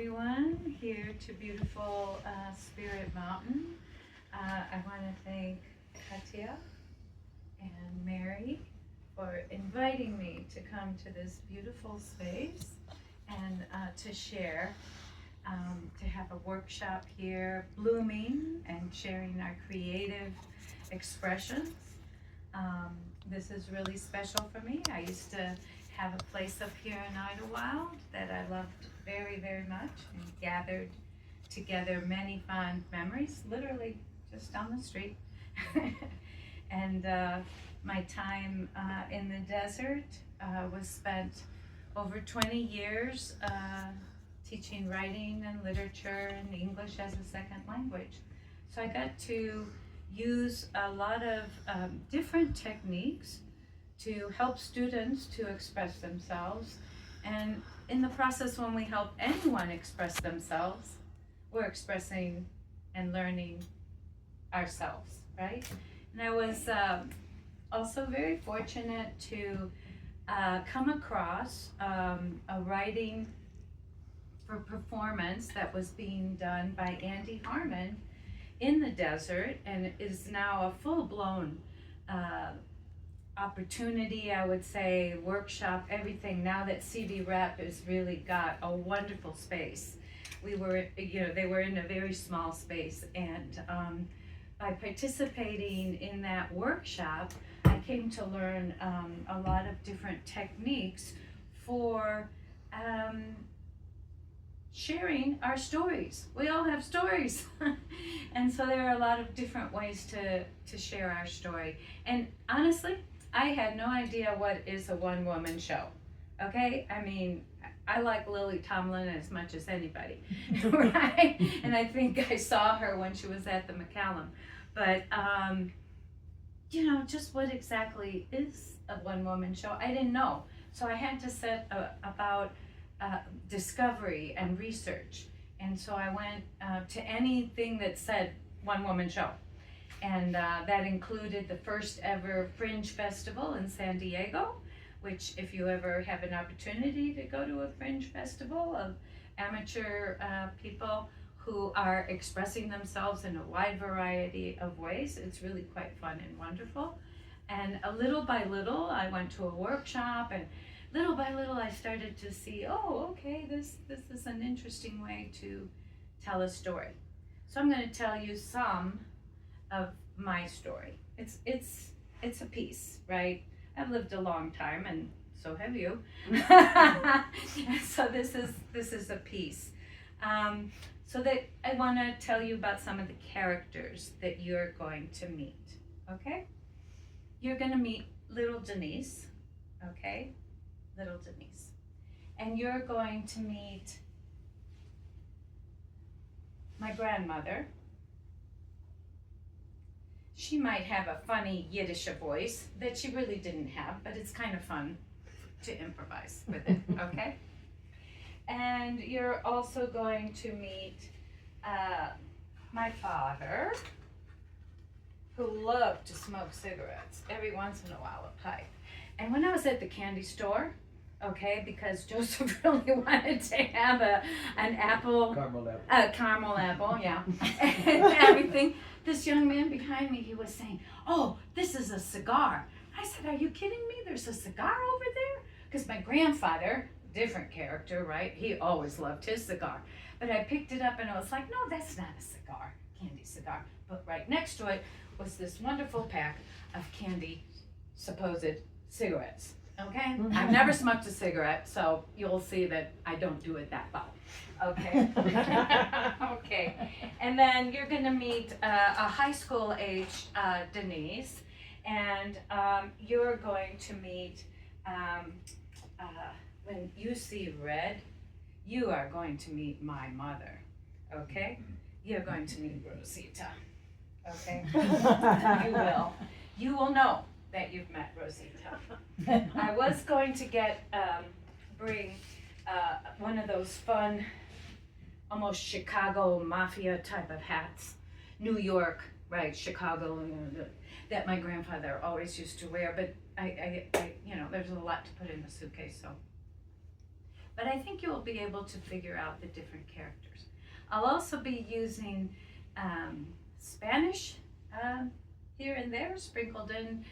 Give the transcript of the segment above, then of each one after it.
everyone here to beautiful Spirit Mountain. I want to thank Katya and Mary for inviting me to come to this beautiful space and to share, to have a workshop here, blooming and sharing our creative expressions. This is really special for me. I used to have a place up here in Idlewild that I loved very, very much, and gathered together many fond memories, literally just down the street. And my time in the desert was spent over 20 years teaching writing and literature and English as a second language. So I got to use a lot of different techniques to help students to express themselves. And in the process, when we help anyone express themselves, we're expressing and learning ourselves, right? And I was also very fortunate to come across a writing for performance that was being done by Andy Harmon in the desert, and it is now a full-blown opportunity, I would say, workshop, everything, now that CD Rep has really got a wonderful space. We were, they were in a very small space, and by participating in that workshop, I came to learn a lot of different techniques for sharing our stories. We all have stories. And so there are a lot of different ways to share our story. And honestly, I had no idea what is a one-woman show, okay? I mean, I like Lily Tomlin as much as anybody, right? And I think I saw her when she was at the McCallum. But, just what exactly is a one-woman show? I didn't know. So I had to set about discovery and research. And so I went to anything that said one-woman show. And that included the first ever Fringe Festival in San Diego, which, if you ever have an opportunity to go to a Fringe Festival of amateur people who are expressing themselves in a wide variety of ways, it's really quite fun and wonderful. And little by little, I went to a workshop, and little by little, I started to see, oh, okay, this is an interesting way to tell a story. So I'm going to tell you some of my story. It's a piece, right? I've lived a long time, and so have you. So this is a piece. So that I want to tell you about some of the characters that you're going to meet. Okay? You're going to meet little Denise. Okay? Little Denise. And you're going to meet my grandmother. She might have a funny Yiddish voice that she really didn't have, but it's kind of fun to improvise with it, okay? And you're also going to meet my father, who loved to smoke cigarettes, every once in a while a pipe. And when I was at the candy store, okay, because Joseph really wanted to have an apple, caramel apple, yeah, and everything. This young man behind me, he was saying, oh, this is a cigar. I said, are you kidding me? There's a cigar over there? Because my grandfather, different character, right? He always loved his cigar. But I picked it up and I was like, no, that's not a cigar, candy cigar. But right next to it was this wonderful pack of candy, supposed cigarettes. Okay? I've never smoked a cigarette, so you'll see that I don't do it that well. Okay? Okay. And then you're going to meet a high school age Denise, and you're going to meet, when you see red, you are going to meet my mother. Okay? You're going to meet Rosita. Okay? You will. You will know that you've met Rosita. I was going to bring one of those fun, almost Chicago mafia type of hats. New York, right, Chicago, that my grandfather always used to wear, but I there's a lot to put in the suitcase, so. but I think you'll be able to figure out the different characters. I'll also be using Spanish here and there sprinkled in.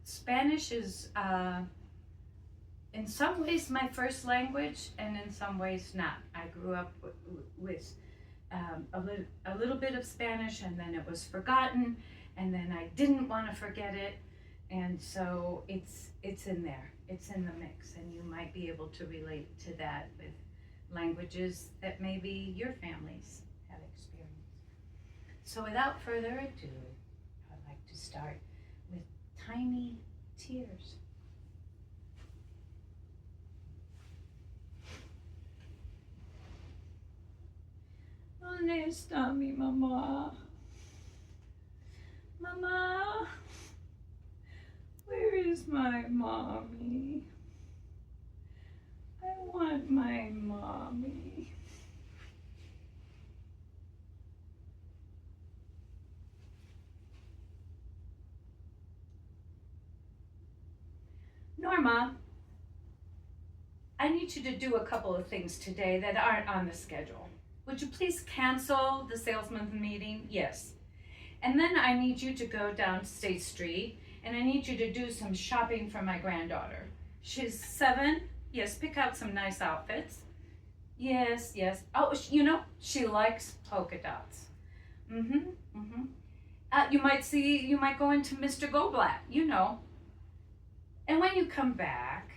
Spanish is in some ways my first language and in some ways not. I grew up with a little bit of Spanish, and then it was forgotten, and then I didn't want to forget it, and so it's in there. It's in the mix, and you might be able to relate to that with languages that maybe your families have experienced. So without further ado, I'd like to start with tiny tears. ¿Dónde está mi mamá? Mama, where is my mommy? I want my mommy. Norma, I need you to do a couple of things today that aren't on the schedule. Would you please cancel the salesman's meeting? Yes. And then I need you to go down State Street, and I need you to do some shopping for my granddaughter. She's 7. Yes, pick out some nice outfits. Yes, yes. Oh, you know, she likes polka dots. You might go into Mr. Goldblatt, you know. And when you come back,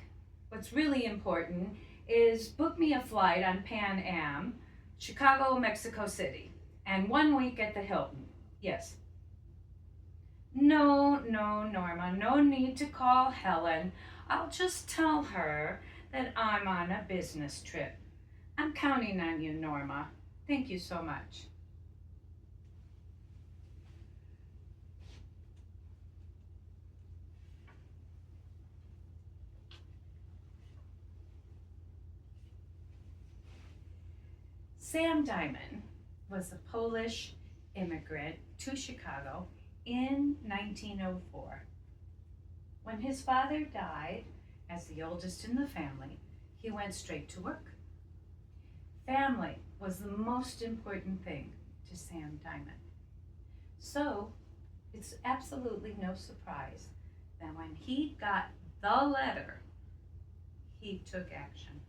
what's really important is book me a flight on Pan Am, Chicago, Mexico City, and 1 week at the Hilton. Yes. No, Norma, no need to call Helen. I'll just tell her that I'm on a business trip. I'm counting on you, Norma. Thank you so much. Sam Diamond was a Polish immigrant to Chicago in 1904. When his father died, as the oldest in the family, he went straight to work. Family was the most important thing to Sam Diamond. So it's absolutely no surprise that when he got the letter, he took action.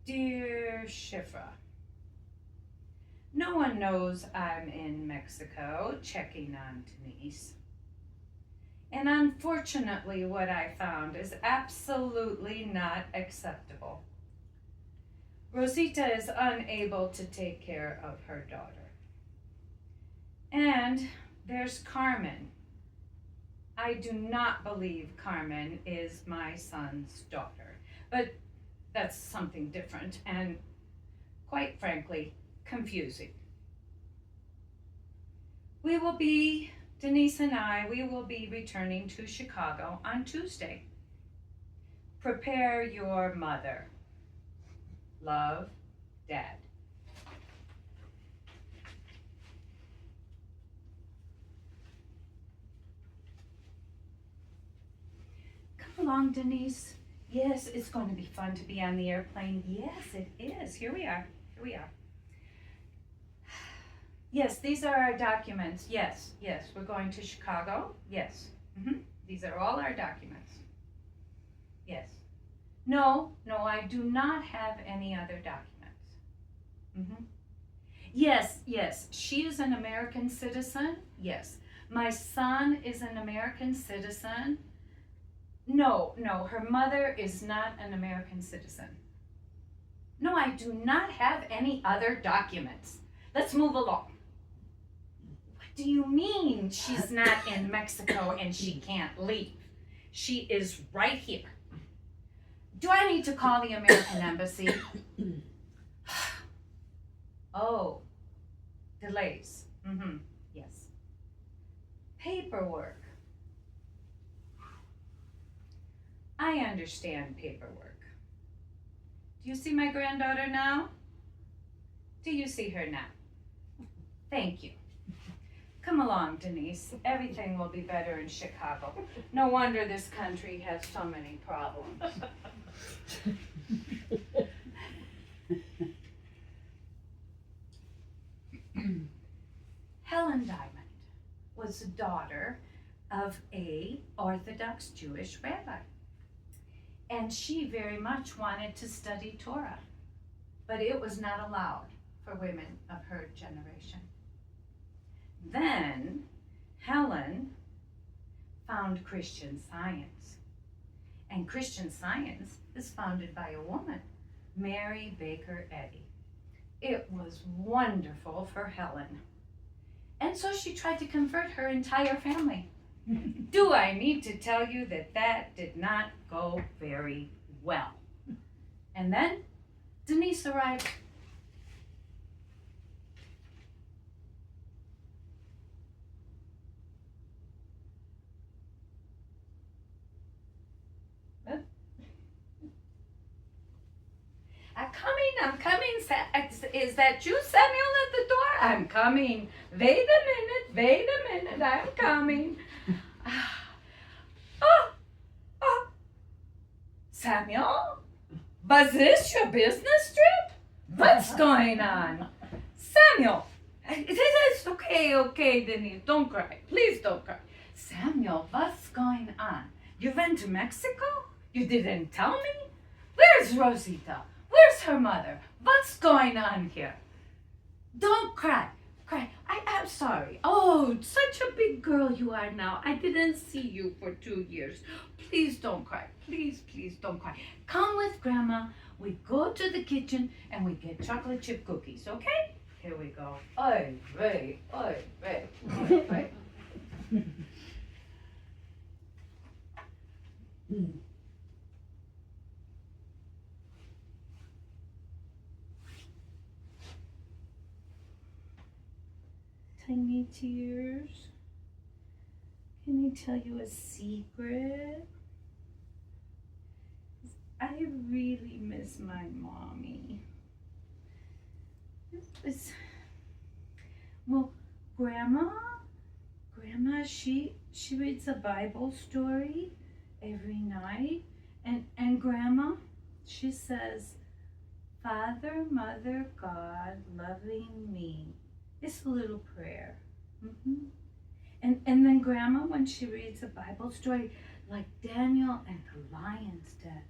Dear Shifra, no one knows I'm in Mexico checking on Denise. And unfortunately, what I found is absolutely not acceptable. Rosita is unable to take care of her daughter. And there's Carmen. I do not believe Carmen is my son's daughter, but that's something different and, quite frankly, confusing. Denise and I will be returning to Chicago on Tuesday. Prepare your mother. Love, Dad. Come along, Denise. Yes, it's going to be fun to be on the airplane. Yes, it is. Here we are. Yes, these are our documents. Yes, we're going to Chicago. Yes. These are all our documents. Yes. No, I do not have any other documents. Yes, she is an American citizen. Yes. My son is an American citizen. No, her mother is not an American citizen. No, I do not have any other documents. Let's move along. What do you mean she's not in Mexico and she can't leave? She is right here. Do I need to call the American embassy? Oh, delays. Yes. Paperwork. I understand paperwork. Do you see my granddaughter now? Do you see her now? Thank you. Come along, Denise. Everything will be better in Chicago. No wonder this country has so many problems. Helen Diamond was the daughter of a Orthodox Jewish rabbi. And she very much wanted to study Torah, but it was not allowed for women of her generation. Then Helen found Christian Science. And Christian Science is founded by a woman, Mary Baker Eddy. It was wonderful for Helen. And so she tried to convert her entire family. Do I need to tell you that that did not go very well? And then Denise arrived. I'm coming. Is that you, Samuel, at the door? I'm coming. Wait a minute, I'm coming. Samuel, was this your business trip? What's going on? Samuel, it's okay, Denise, don't cry. Please don't cry. Samuel, what's going on? You went to Mexico? You didn't tell me? Where's Rosita? Where's her mother? What's going on here? Don't cry. I'm sorry. Oh, such a big girl you are now. I didn't see you for 2 years. Please don't cry. Please don't cry. Come with Grandma. We go to the kitchen and we get chocolate chip cookies, okay? Here we go. Oy vey. Tiny tears. Can I tell you a secret? I really miss my mommy. Well, Grandma, she reads a Bible story every night, and Grandma, she says, Father, Mother, God, loving me. It's a little prayer. And then Grandma, when she reads a Bible story like Daniel and the lion's den,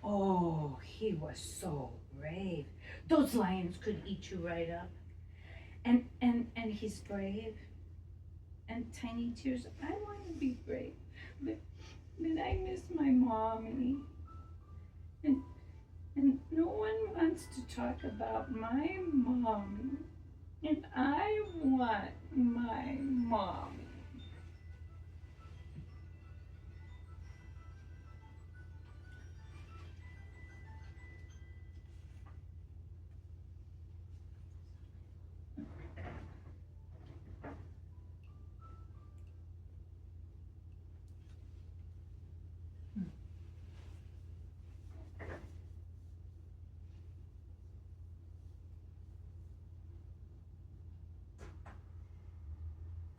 oh, he was so brave. Those lions could eat you right up. And he's brave. And Tiny Tears, I want to be brave, but I miss my mommy. And no one wants to talk about my mommy. And I want my mommy.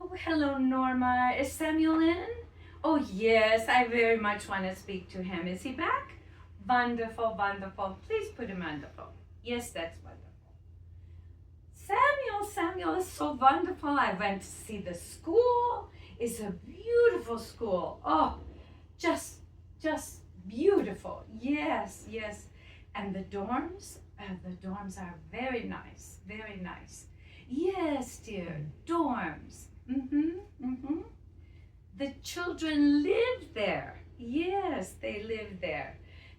Oh, hello, Norma. Is Samuel in? Oh, yes, I very much want to speak to him. Is he back? Wonderful. Please put him on the phone. Yes, that's wonderful. Samuel is so wonderful. I went to see the school. It's a beautiful school. Oh, just beautiful. Yes. And the dorms are very nice. Yes, dear, dorms. The children live there. Yes, they live there.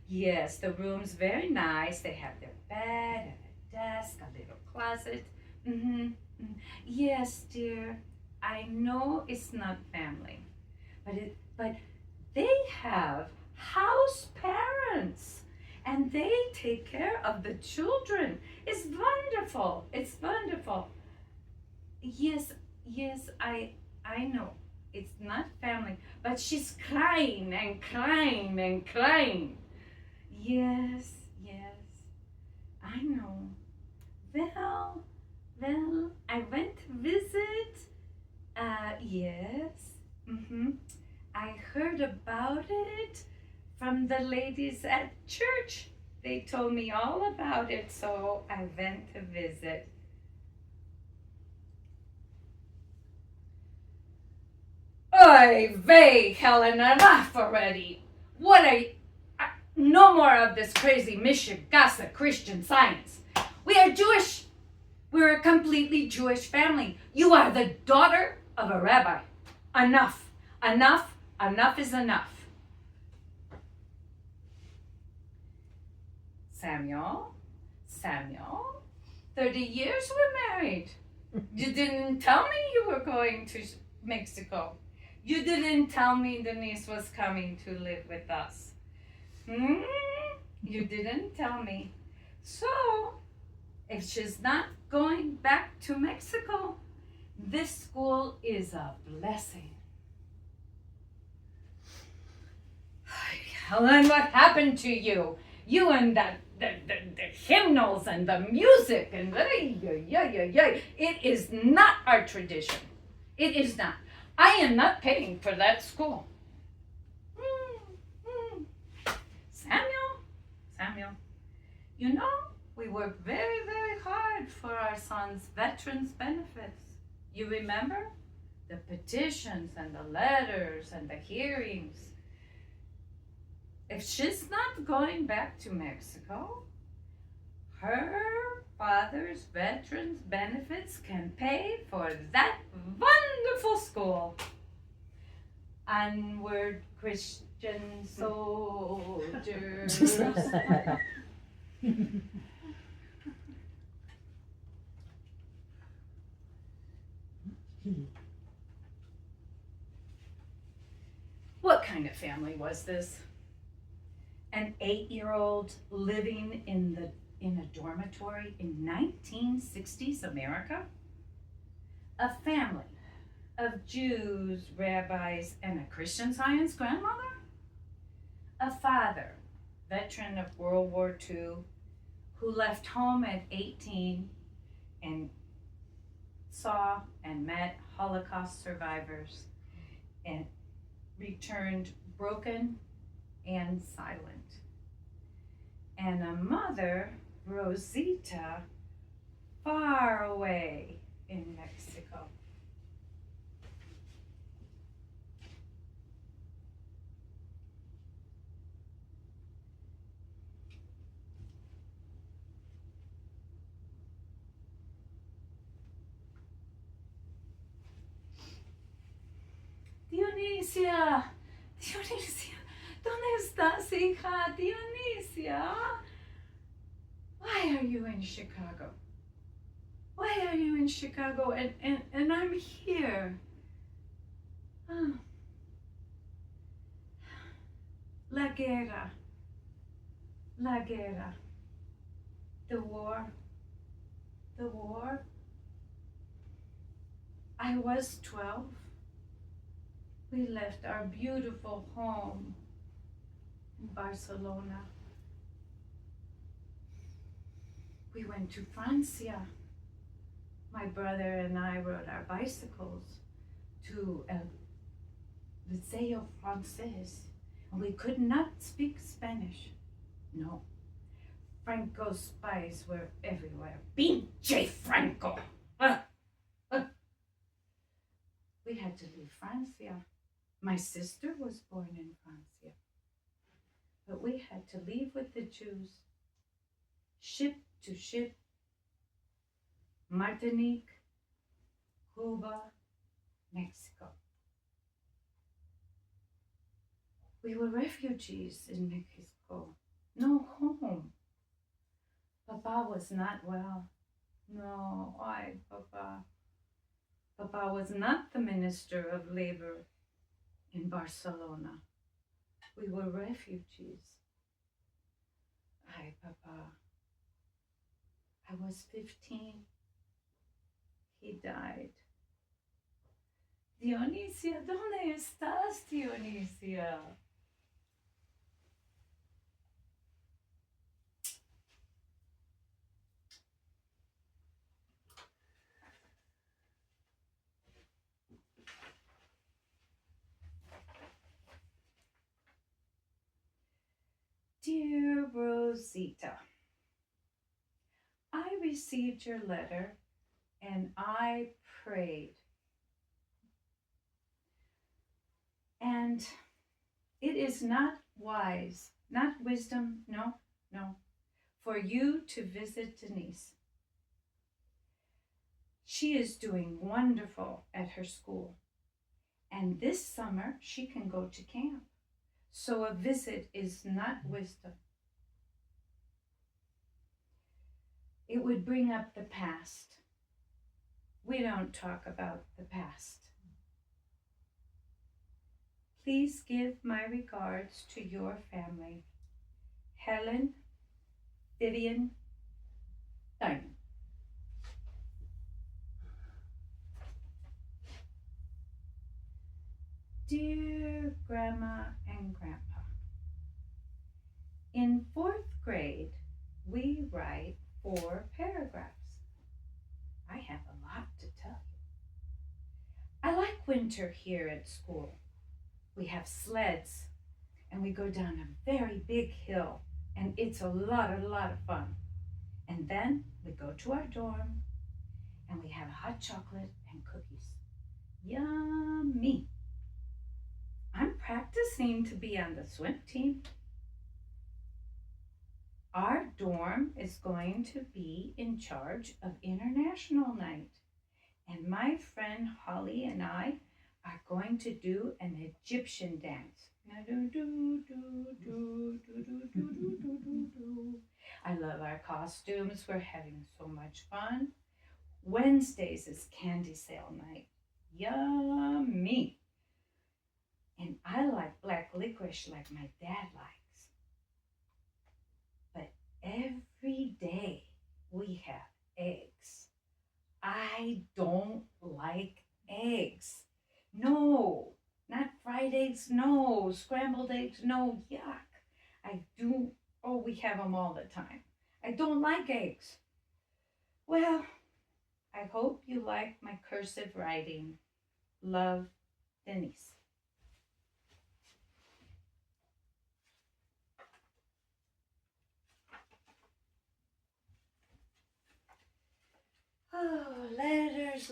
Yes, the room's very nice. They have their bed and a desk, a little closet. Yes, dear, I know it's not family, but they have house parents and they take care of the children. It's wonderful. Yes, I know. It's not family, but she's crying and crying. Yes, I know. Well, I went to visit. Yes. I heard about it from the ladies at church. They told me all about it, so I went to visit. Oy vey, Helen, enough already. What are you? No more of this crazy Michigasa Christian Science. We are Jewish. We're a completely Jewish family. You are the daughter of a rabbi. Enough. Enough is enough. Samuel, 30 years we're married. You didn't tell me you were going to Mexico. You didn't tell me Denise was coming to live with us. You didn't tell me. So, if she's not going back to Mexico, this school is a blessing. Helen, what happened to you? You and the hymnals and the music and it is not our tradition. It is not. I am not paying for that school. Samuel, you know, we work very, very hard for our son's veterans benefits. You remember? The petitions and the letters and the hearings. If she's not going back to Mexico, her father's veterans benefits can pay for that wonderful school. Onward, Christian soldiers. What kind of family was this? An 8-year-old living in a dormitory in 1960s America? A family of Jews, rabbis, and a Christian Science grandmother? A father, veteran of World War II, who left home at 18 and saw and met Holocaust survivors and returned broken and silent. And a mother, Rosita, far away in Mexico. Dionisia, ¿dónde estás, hija? Dionisia, why are you in Chicago? Why are you in Chicago and I'm here? Oh. La guerra. The war. I was 12. We left our beautiful home in Barcelona. We went to Francia. My brother and I rode our bicycles to El Liceo Francés, and we could not speak Spanish. No. Franco's spies were everywhere. Pinche Franco! We had to leave Francia. My sister was born in Francia. But we had to leave with the Jews, ship to ship, Martinique, Cuba, Mexico. We were refugees in Mexico. No home. Papa was not well. No, Papa. Papa was not the Minister of Labor in Barcelona. We were refugees. Papa. I was 15. He died. Dionisia, ¿dónde estás, Dionisia? Rosita, I received your letter and I prayed. And it is not wise, not wisdom, no, for you to visit Denise. She is doing wonderful at her school. And this summer she can go to camp. So a visit is not wisdom. It would bring up the past. We don't talk about the past. Please give my regards to your family. Helen, Vivian, Diamond. Dear Grandma and Grandpa, in 4th grade, we write 4 paragraphs. I have a lot to tell you. I like winter here at school. We have sleds and we go down a very big hill and it's a lot of fun. And then we go to our dorm and we have hot chocolate and cookies. Yummy. I'm practicing to be on the swim team. Our dorm is going to be in charge of International Night. And my friend Holly and I are going to do an Egyptian dance. I love our costumes. We're having so much fun. Wednesdays is candy sale night. Yummy. And I like black licorice like my dad likes. But every day we have eggs. I don't like eggs. No, not fried eggs, no. Scrambled eggs, no. Yuck. We have them all the time. I don't like eggs. Well, I hope you like my cursive writing. Love, Denise. Oh, letters.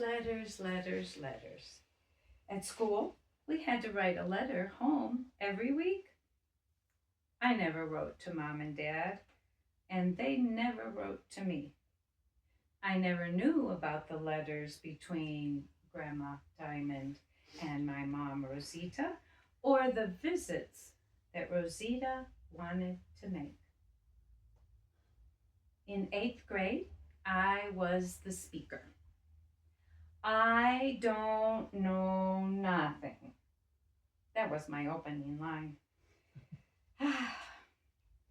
At school, we had to write a letter home every week. I never wrote to Mom and Dad, and they never wrote to me. I never knew about the letters between Grandma Diamond and my mom Rosita, or the visits that Rosita wanted to make. In 8th grade, I was the speaker. I don't know nothing. That was my opening line.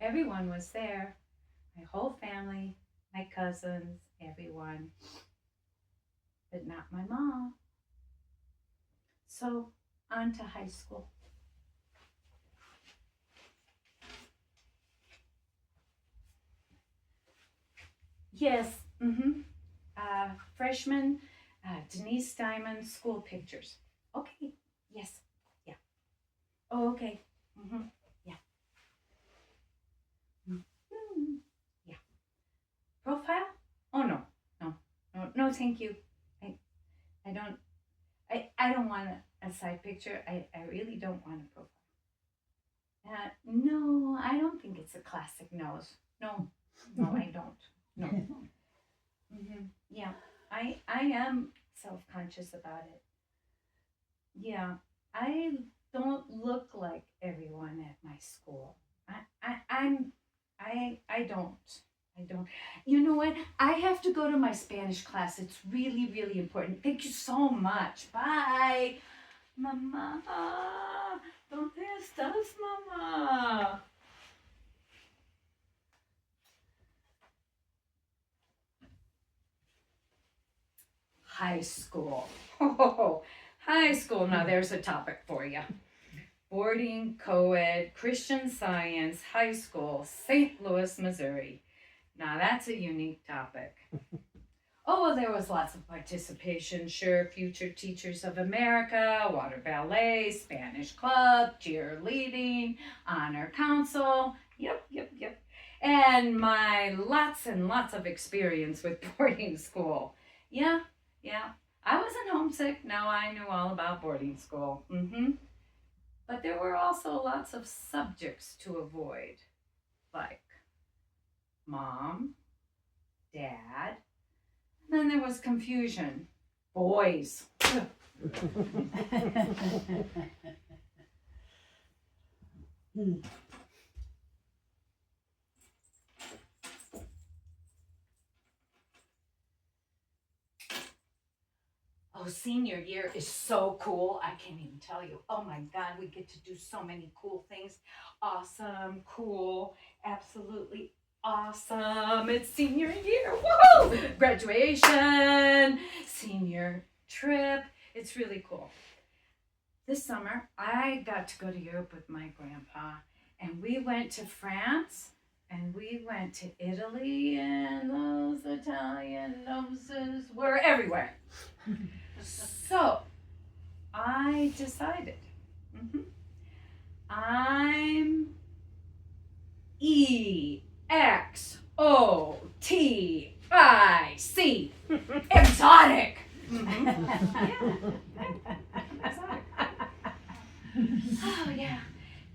Everyone was there. My whole family, my cousins, everyone. But not my mom. So, on to high school. Yes, freshman, Denise Diamond school pictures. Okay, yes, yeah. Oh, okay, yeah. Yeah. Profile? Oh, no, thank you. I don't want a side picture. I really don't want a profile. No, I don't think it's a classic nose. No, I don't. No. Yeah, I am self-conscious about it. Yeah, I don't look like everyone at my school. I don't. You know what? I have to go to my Spanish class. It's really important. Thank you so much. Bye. Mamá, ¿dónde estás, mamá? High school. Oh, high school. Now there's a topic for you. Boarding, co-ed, Christian Science, high school, St. Louis, Missouri. Now that's a unique topic. Oh, well, there was lots of participation. Sure, Future Teachers of America, Water Ballet, Spanish Club, cheerleading, Honor Council. Yep. and my lots and lots of experience with boarding school. Yeah, yeah. I wasn't homesick. No, I knew all about boarding school. But there were also lots of subjects to avoid, like mom, dad. Then there was confusion. Boys. Oh, senior year is so cool. I can't even tell you. Oh my God, we get to do so many cool things. Awesome, cool, absolutely awesome. It's senior year. Woohoo! Graduation, senior trip. It's really cool. This summer, I got to go to Europe with my grandpa, and we went to France, and we went to Italy, and those Italian noses were everywhere. So I decided I'm EXOTIC. Exotic. Yeah. Exotic. Oh yeah.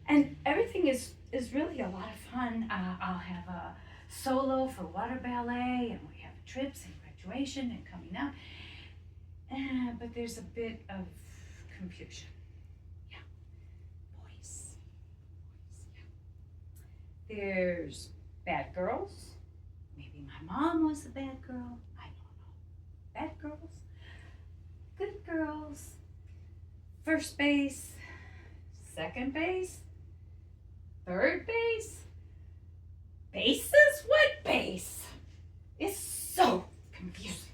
And everything is really a lot of fun. I'll have a solo for water ballet, and we have trips and graduation and coming up. But there's a bit of confusion. Yeah. Boys. Yeah. There's bad girls. Maybe my mom was a bad girl. I don't know. Bad girls. Good girls. First base. Second base. Third base. Bases? What base? It's so confusing.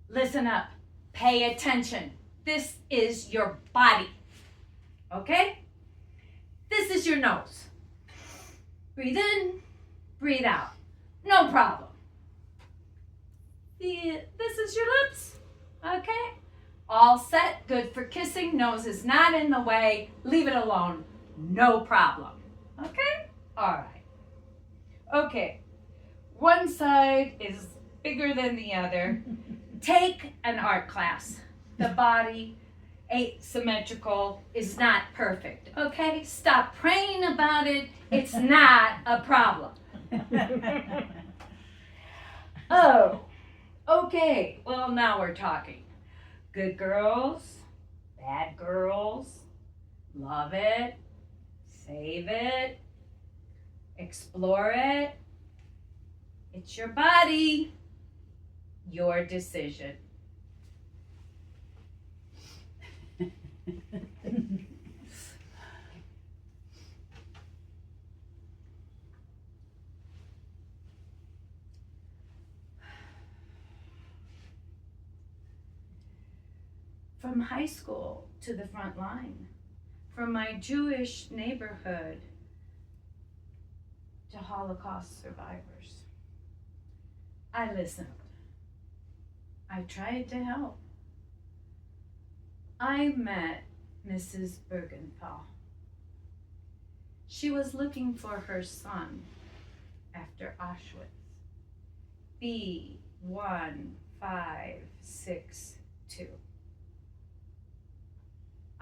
Listen up. Pay attention. This is your body. Okay? This is your nose. Breathe in, breathe out. No problem. This is your lips. Okay? All set, good for kissing. Nose is not in the way. Leave it alone. No problem. Okay? All right. Okay. One side is bigger than the other. Take an art class. The body, asymmetrical, is not perfect. Okay? Stop praying about it. It's not a problem. Oh, okay. Well, now we're talking. Good girls, bad girls, love it, save it, explore it. It's your body, your decision. From high school to the front line, from my Jewish neighborhood to Holocaust survivors. I listened. I tried to help. I met Mrs. Bergenthal. She was looking for her son after Auschwitz. B1562.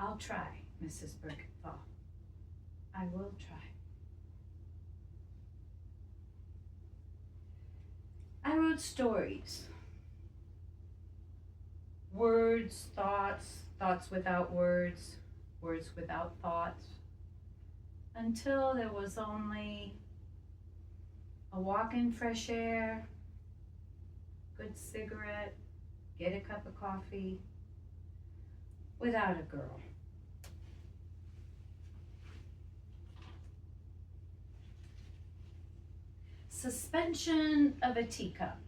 I'll try, Mrs. Bergenthal. I will try. I wrote stories. Words, thoughts, thoughts without words, words without thoughts, until there was only a walk in fresh air, good cigarette, get a cup of coffee, without a girl. Suspension of a Teacup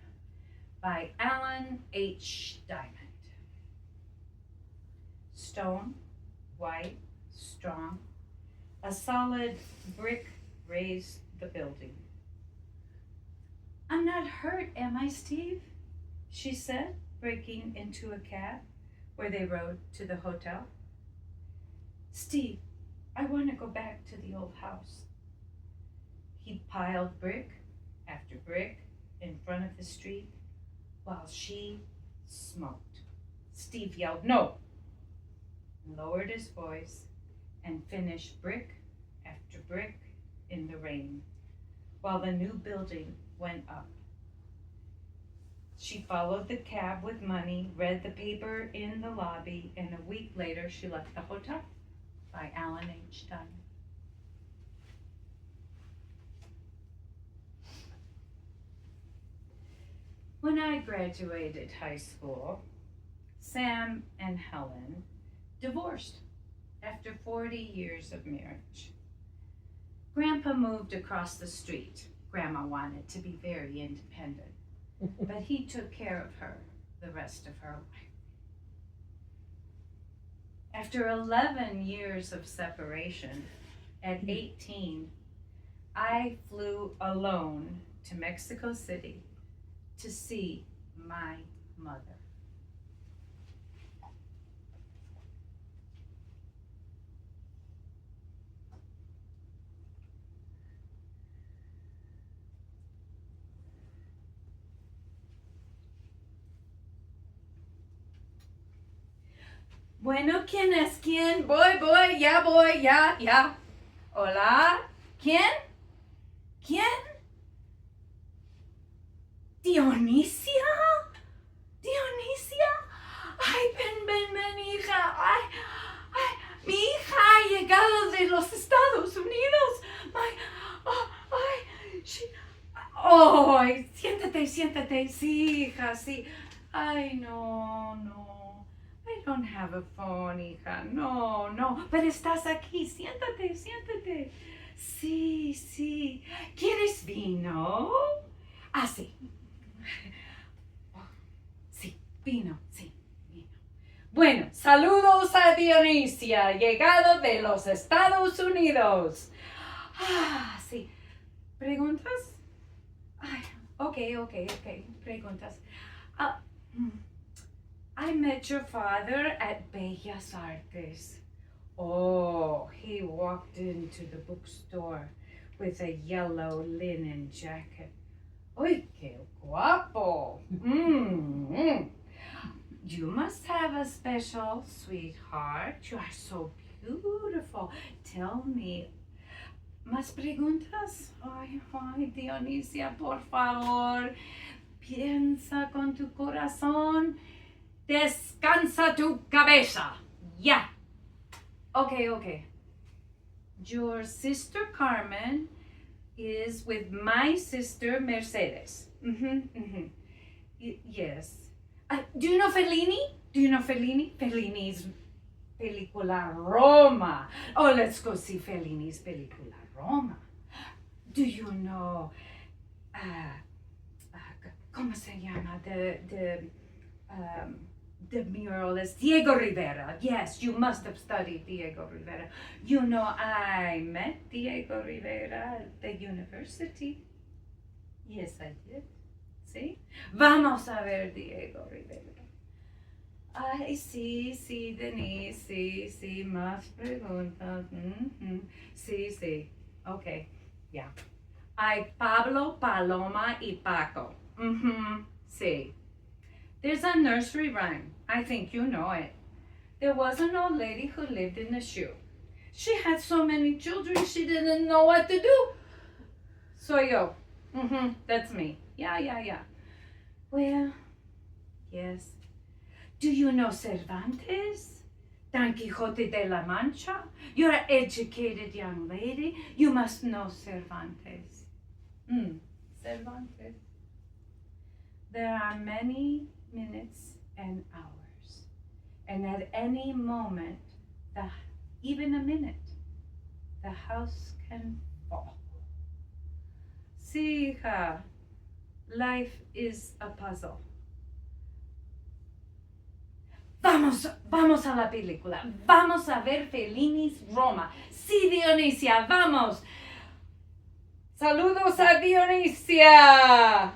by Alan H. Diamond. Stone, white, strong, a solid brick raised the building. I'm not hurt, am I, Steve? She said, breaking into a cab where they rode to the hotel. Steve, I want to go back to the old house. He piled brick after brick in front of the street while she smoked. Steve yelled, no, lowered his voice, and finished brick after brick in the rain while the new building went up. She followed the cab with money, read the paper in the lobby, and a week later she left the hotel. By Alan H. Diamond. When I graduated high school, Sam and Helen divorced after 40 years of marriage. Grandpa moved across the street. Grandma wanted to be very independent, but he took care of her the rest of her life. After 11 years of separation, at 18, I flew alone to Mexico City to see my mother. Bueno, ¿quién es quién? Voy, ya. Hola, ¿quién? ¿Dionisia? Ay, ven, hija. Ay, mi hija ha llegado de los Estados Unidos. Siéntate. Sí, hija, sí. Ay, no. I don't have a phone, hija. No. Pero estás aquí. Siéntate. Sí. ¿Quieres vino? Ah, sí. Sí, vino. Bueno, saludos a Dionisia, llegado de los Estados Unidos. Ah, sí. ¿Preguntas? Ay, ok. Preguntas. I met your father at Bellas Artes. Oh, he walked into the bookstore with a yellow linen jacket. Uy, qué guapo. You must have a special sweetheart. You are so beautiful. Tell me. ¿Más preguntas? Ay, Dionisia, por favor. Piensa con tu corazón. Descansa tu cabeza. Ya. Okay. Your sister Carmen is with my sister Mercedes. Yes. Do you know Fellini? Fellini's película Roma. Oh, let's go see Fellini's película Roma. Do you know, ¿cómo se llama? The muralist Diego Rivera. Yes, you must have studied Diego Rivera. You know, I met Diego Rivera at the university. Yes, I did. ¿Sí? Vamos a ver Diego Rivera. Ay, sí, Denise, sí, más preguntas. Sí. Okay, yeah. Ay, Pablo, Paloma, y Paco. Sí. There's a nursery rhyme. I think you know it. There was an old lady who lived in a shoe. She had so many children, she didn't know what to do. Soy yo. That's me. Yeah. Well, yes. Do you know Cervantes? Don Quixote de la Mancha? You're an educated young lady. You must know Cervantes. Cervantes. There are many minutes and hours. And at any moment, even a minute, the house can fall. Sí, hija. Life is a puzzle. Vamos a la película. Vamos a ver Fellini's Roma. Sí, Dionisia, vamos. Saludos a Dionisia.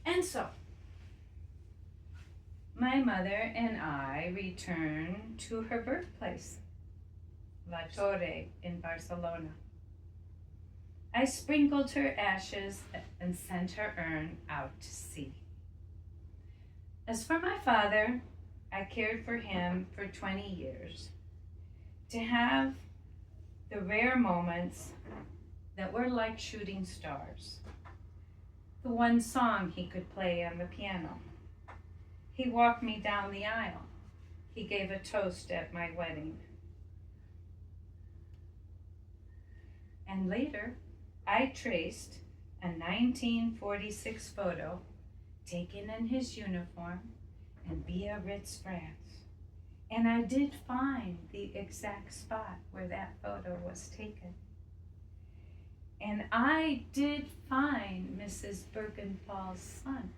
And so, my mother and I returned to her birthplace, La Torre in Barcelona. I sprinkled her ashes and sent her urn out to sea. As for my father, I cared for him for 20 years. To have the rare moments that were like shooting stars. The one song he could play on the piano. He walked me down the aisle. He gave a toast at my wedding. And later, I traced a 1946 photo taken in his uniform in Biarritz, France. And I did find the exact spot where that photo was taken. And I did find Mrs. Birkenthal's son,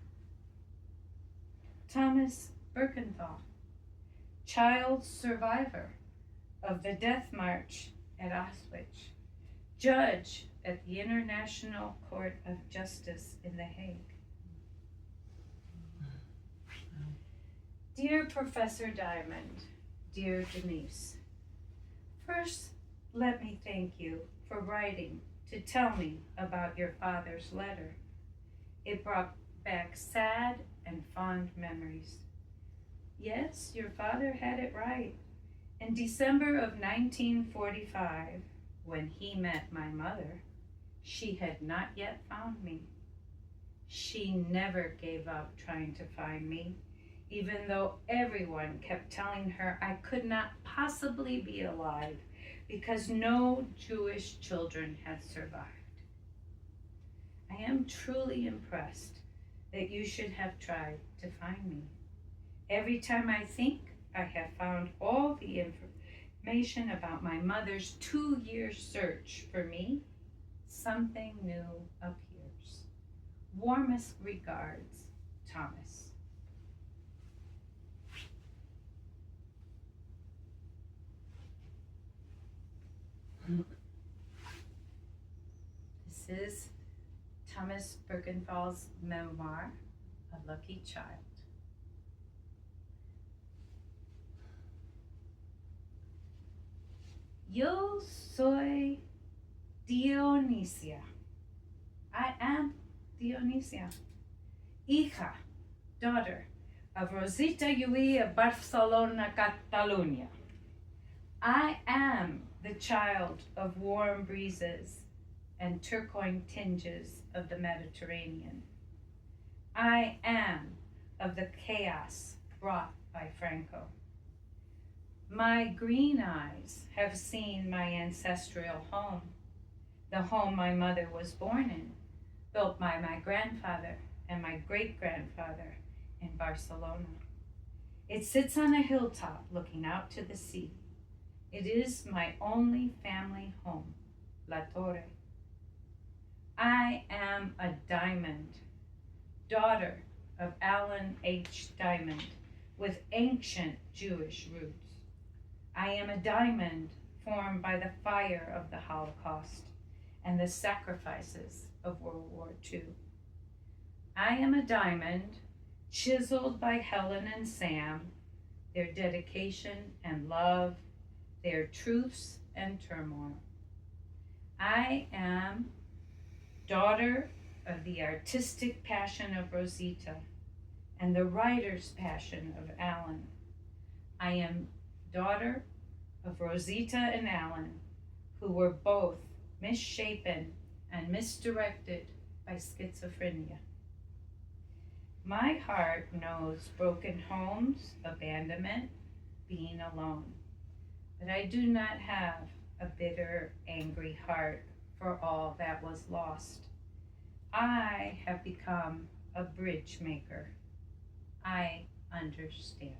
Thomas Birkenthal, child survivor of the death march at Auschwitz, judge at the International Court of Justice in The Hague. Dear Professor Diamond, dear Denise, first let me thank you for writing to tell me about your father's letter. It brought back sad and fond memories. Yes, your father had it right. In December of 1945, when he met my mother, she had not yet found me. She never gave up trying to find me, even though everyone kept telling her I could not possibly be alive because no Jewish children had survived. I am truly impressed that you should have tried to find me. Every time I think I have found all the information about my mother's 2-year search for me, something new appears. Warmest regards, Thomas. This is Thomas Birkenthal's memoir, A Lucky Child. Yo soy Dionisia. I am Dionisia, hija, daughter of Rosita Yui of Barcelona, Catalunya. I am the child of warm breezes and turquoise tinges of the Mediterranean. I am of the chaos brought by Franco. My green eyes have seen my ancestral home, the home my mother was born in, built by my grandfather and my great-grandfather in Barcelona. It sits on a hilltop looking out to the sea. It is my only family home, La Torre. I am a Diamond, daughter of Alan H. Diamond, with ancient Jewish roots. I am a diamond formed by the fire of the Holocaust and the sacrifices of World War II. I am a diamond chiseled by Helen and Sam, their dedication and love, their truths and turmoil. I am daughter of the artistic passion of Rosita and the writer's passion of Alan. I am daughter of Rosita and Alan, who were both misshapen and misdirected by schizophrenia. My heart knows broken homes, abandonment, being alone, but I do not have a bitter, angry heart for all that was lost. I have become a bridge maker. I understand.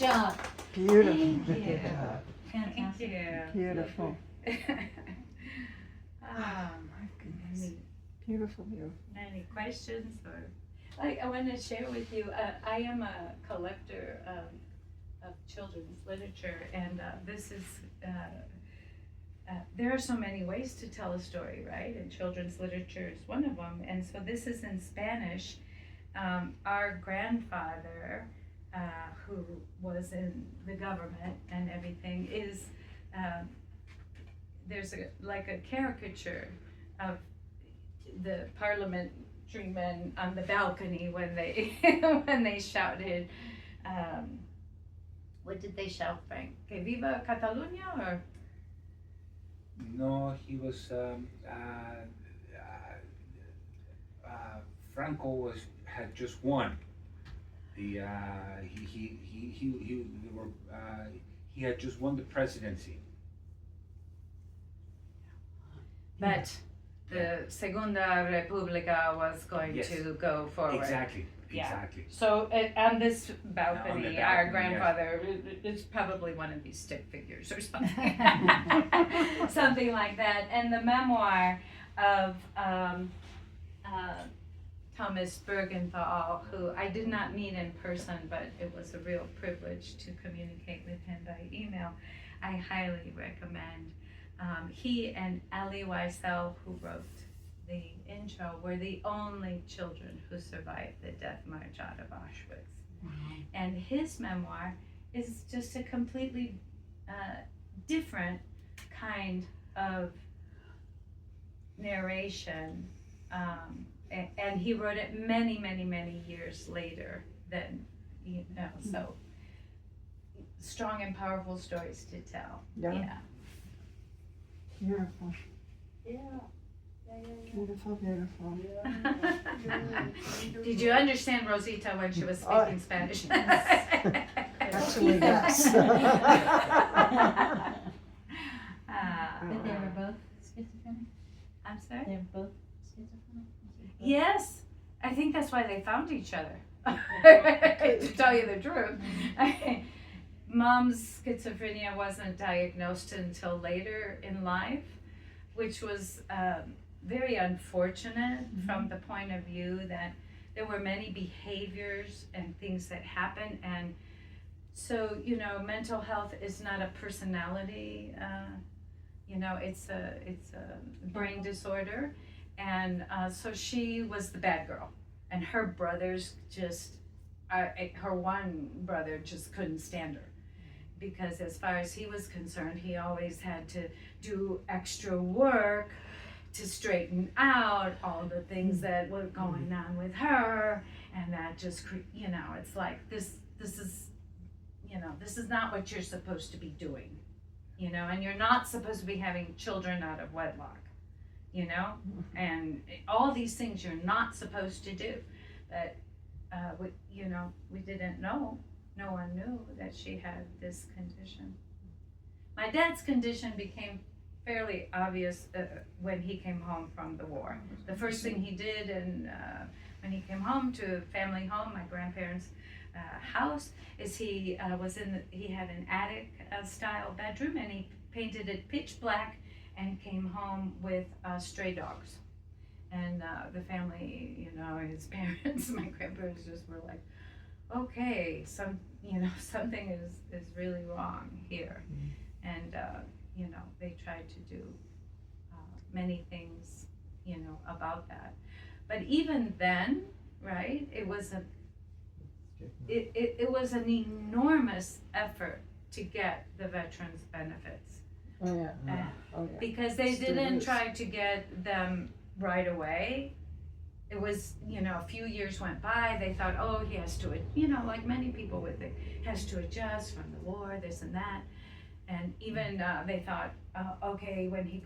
job. Beautiful. Thank you. Thank Fantastic. you. Beautiful. Ah, My goodness. any, Beautiful, beautiful. any questions or? I want to share with you, I am a collector of children's literature, and this is, there are so many ways to tell a story, right? And children's literature is one of them. And so this is in Spanish. Our grandfather, who was in the government and everything, is, there's like a caricature of the parliamentary on the balcony when they when they shouted, what did they shout, Frank? Que viva Catalunya, or? No, he was, Franco had just won. He had just won the presidency. But the Segunda República was going Yes. to go forward. Exactly, Yeah. exactly. So on this balcony, On the our balcony, grandfather is probably one of these stick figures or something, something like that. And the memoir of Thomas Bergenthal, who I did not meet in person, but it was a real privilege to communicate with him by email. I highly recommend. He and Ali Wiesel, who wrote the intro, were the only children who survived the death march out of Auschwitz. And his memoir is just a completely different kind of narration. And he wrote it many, many, many years later than, so strong and powerful stories to tell. Yeah. Beautiful. Yeah. Beautiful, beautiful. Did you understand Rosita when she was speaking Spanish? Actually, yes. But they were both schizophrenic? I'm sorry? They were both schizophrenic? Yes, I think that's why they found each other, to tell you the truth. Mom's schizophrenia wasn't diagnosed until later in life, which was very unfortunate from the point of view that there were many behaviors and things that happened. And so, mental health is not a personality, it's a brain disorder. And so she was the bad girl, and her brothers her one brother just couldn't stand her, because as far as he was concerned, he always had to do extra work to straighten out all the things that were going on with her, and that just, it's like, this is not what you're supposed to be doing, and you're not supposed to be having children out of wedlock. And all these things you're not supposed to do. But, we didn't know. No one knew that she had this condition. My dad's condition became fairly obvious when he came home from the war. The first thing he did, when he came home to family home, my grandparents' house, is he had an attic style bedroom, and he painted it pitch black and came home with stray dogs. And the family, his parents, my grandparents just were like, okay, something is really wrong here. And, they tried to do many things, about that. But even then, right, it was an enormous effort to get the veterans' benefits. Oh, yeah. Oh, yeah. Because they Still didn't is. try to get them right away. It was, a few years went by, they thought, oh, he has to, like many people would think, has to adjust from the war, this and that. And even they thought, okay, when he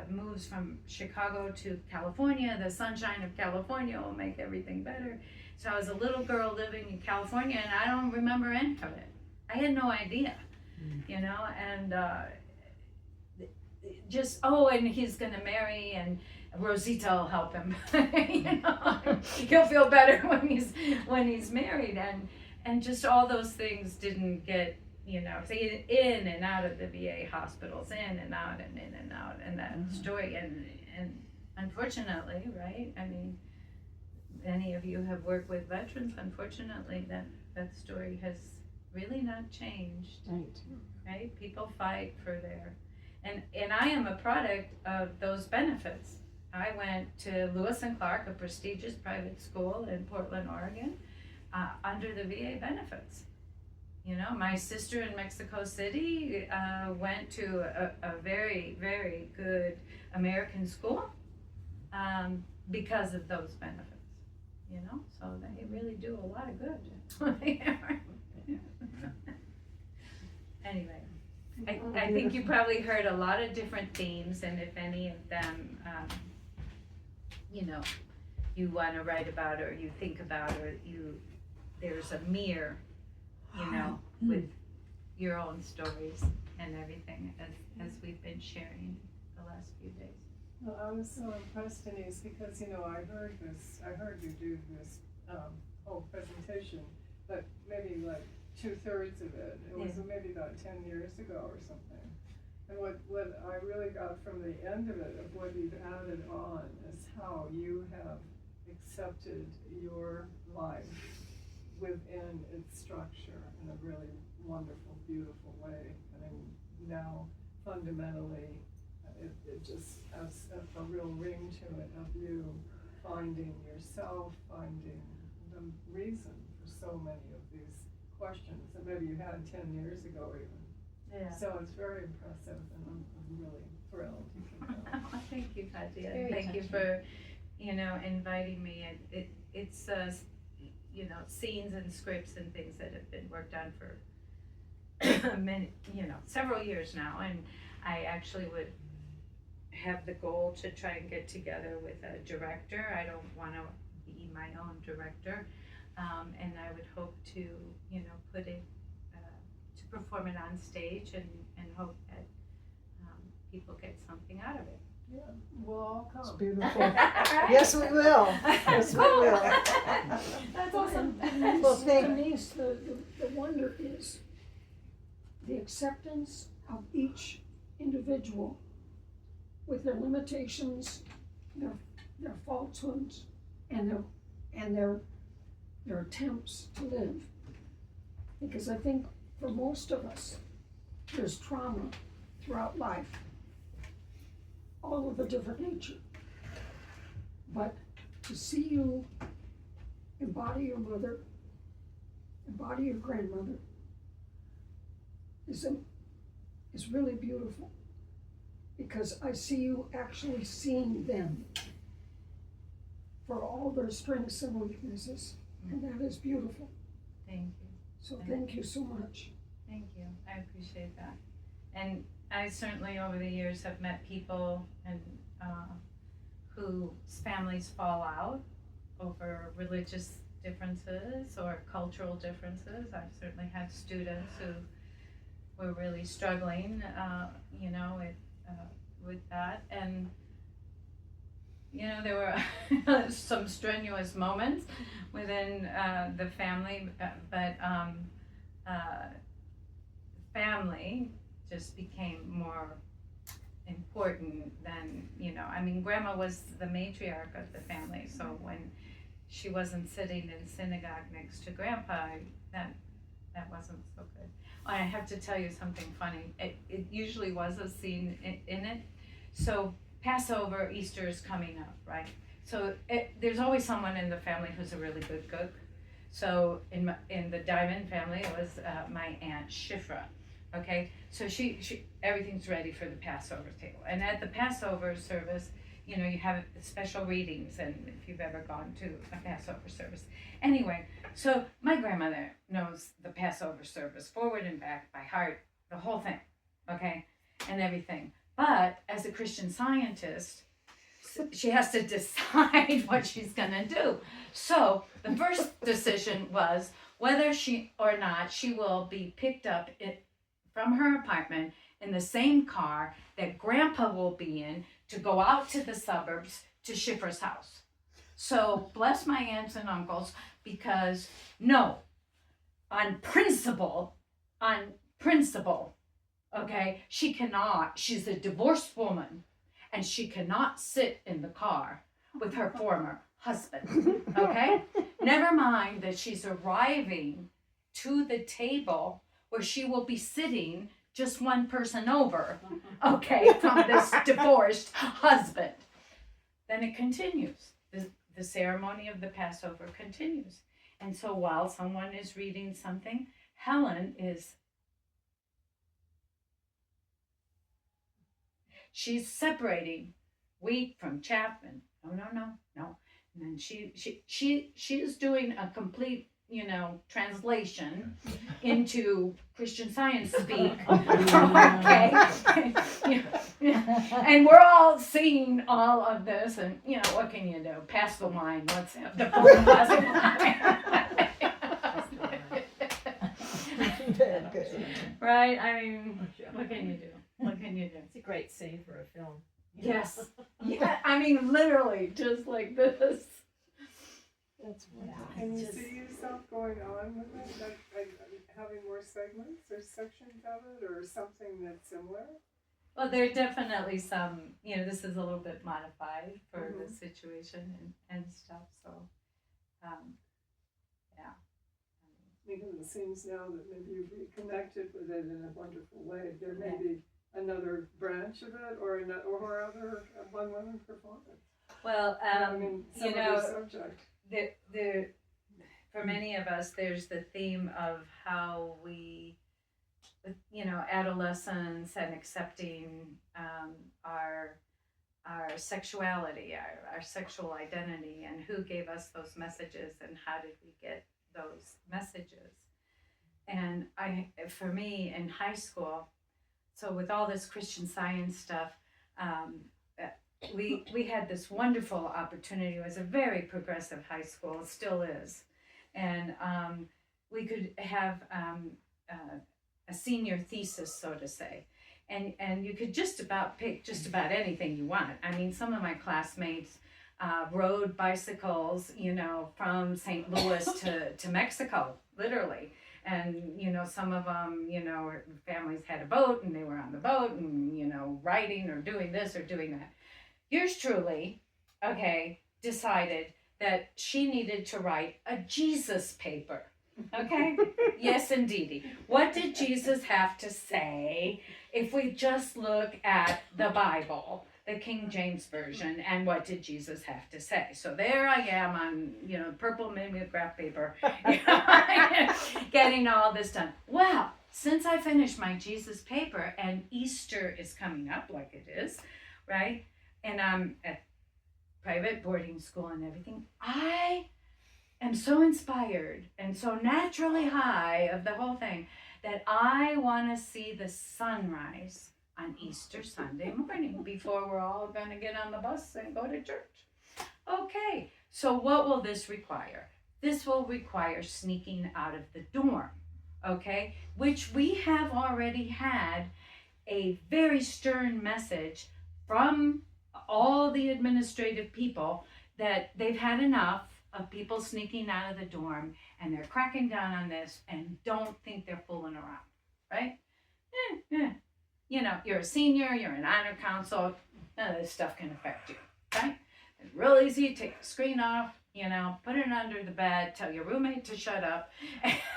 moves from Chicago to California, the sunshine of California will make everything better. So I was a little girl living in California, and I don't remember any of it. I had no idea, and and he's gonna marry, and Rosita will help him. He'll feel better when he's married, and just all those things didn't get, say in and out of the VA hospitals, in and out and in and out, and that story, and unfortunately, right? I mean, many of you have worked with veterans. Unfortunately, that story has really not changed. Right? People fight for their, and I am a product of those benefits. I went to Lewis and Clark, a prestigious private school in Portland, Oregon, under the VA benefits. My sister in Mexico City went to a very, very good American school because of those benefits. So they really do a lot of good. Anyway, I think you probably heard a lot of different themes, and if any of them, you want to write about, or you think about, or there's a mirror, with your own stories and everything as we've been sharing the last few days. Well, I was so impressed, Denise, because, I heard you do this whole presentation, but maybe like 2/3 of it was maybe about 10 years ago or something. And what I really got from the end of it, of what you've added on, is how you have accepted your life within its structure in a really wonderful, beautiful way. I mean, now fundamentally, it just has a real ring to it of you finding yourself, finding the reason for so many of these questions that maybe you had 10 years ago even. Yeah. So it's very impressive, and I'm really thrilled. Thank you, Katya. Very Thank you touching. for, inviting me. It's scenes and scripts and things that have been worked on for many, several years now, and I actually would have the goal to try and get together with a director. I don't want to be my own director, and I would hope to, put it, to perform it on stage, and hope that people get something out of it. Yeah, we'll all It's come. beautiful. Yes, we will. Yes, we will. That's awesome. Well, thank- Denise, the wonder is the acceptance of each individual with their limitations, their falsehoods, and their attempts to live. Because I think for most of us, there's trauma throughout life, all of a different nature. But to see you embody your mother, embody your grandmother, is really beautiful. Because I see you actually seeing them for all their strengths and weaknesses, and that is beautiful. Thank you. So thank you so much. Thank you. I appreciate that. And I certainly over the years have met people and whose families fall out over religious differences or cultural differences. I've certainly had students who were really struggling, with that. And there were some strenuous moments within the family, but family just became more important than, Grandma was the matriarch of the family, so when she wasn't sitting in synagogue next to Grandpa, that wasn't so good. I have to tell you something funny. It usually was a scene in it. So Passover, Easter is coming up, right? So there's always someone in the family who's a really good cook. So in the Diamond family, it was my aunt Shifra. Okay, so she everything's ready for the Passover table, and at the Passover service, you have special readings, and if you've ever gone to a Passover service. Anyway, so my grandmother knows the Passover service forward and back by heart, the whole thing, okay, and everything. But as a Christian Scientist, she has to decide what she's gonna do. So the first decision was whether she or not she will be picked up from her apartment in the same car that Grandpa will be in to go out to the suburbs to Schiffer's house. So bless my aunts and uncles, because no, on principle, okay, she's a divorced woman, and she cannot sit in the car with her former husband, okay? Never mind that she's arriving to the table where she will be sitting just one person over, okay, from this divorced husband. Then it continues. The ceremony of the Passover continues. And so while someone is reading something, Helen she's separating wheat from chaff, and no. And then she is doing a complete, translation into Christian Science speak. Okay. And we're all seeing all of this, and what can you do? Pass the wine. Let's have the pass the wine. Right? I mean, what can you do? What can you do? It's a great scene for a film. Yes. Yeah, I mean, literally, just like this. That's wonderful. Can you see yourself going on with it, like having more segments or sections of it, or something that's similar? Well, there are definitely some, this is a little bit modified for the situation and stuff, so, yeah. Because it seems now that maybe you've reconnected with it in a wonderful way. There may be another branch of it, or other one performance. Well, Similar subject. for many of us, there's the theme of how we, adolescence and accepting our sexuality, our sexual identity, and who gave us those messages, and how did we get those messages. And for me in high school, so with all this Christian Science stuff, we had this wonderful opportunity. It was a very progressive high school, it still is. And we could have a senior thesis, so to say. And you could just about pick just about anything you want. I mean, some of my classmates rode bicycles, from St. Louis to Mexico, literally. And, some of them, families had a boat and they were on the boat and, riding or doing this or doing that. Yours truly, decided that she needed to write a Jesus paper. Okay? Yes, indeedy. What did Jesus have to say if we just look at the Bible, the King James Version, and what did Jesus have to say? So there I am on, purple mimeograph paper, getting all this done. Well, since I finished my Jesus paper and Easter is coming up like it is, right? And I'm at private boarding school and everything, I am so inspired and so naturally high of the whole thing that I want to see the sunrise on Easter Sunday morning before we're all going to get on the bus and go to church. Okay, so what will this require? This will require sneaking out of the dorm, okay? Which we have already had a very stern message from all the administrative people that they've had enough of people sneaking out of the dorm, and they're cracking down on this and don't think they're fooling around, right? You're a senior, you're in honor council, none of this stuff can affect you, right? It's real easy, take the screen off, put it under the bed, tell your roommate to shut up,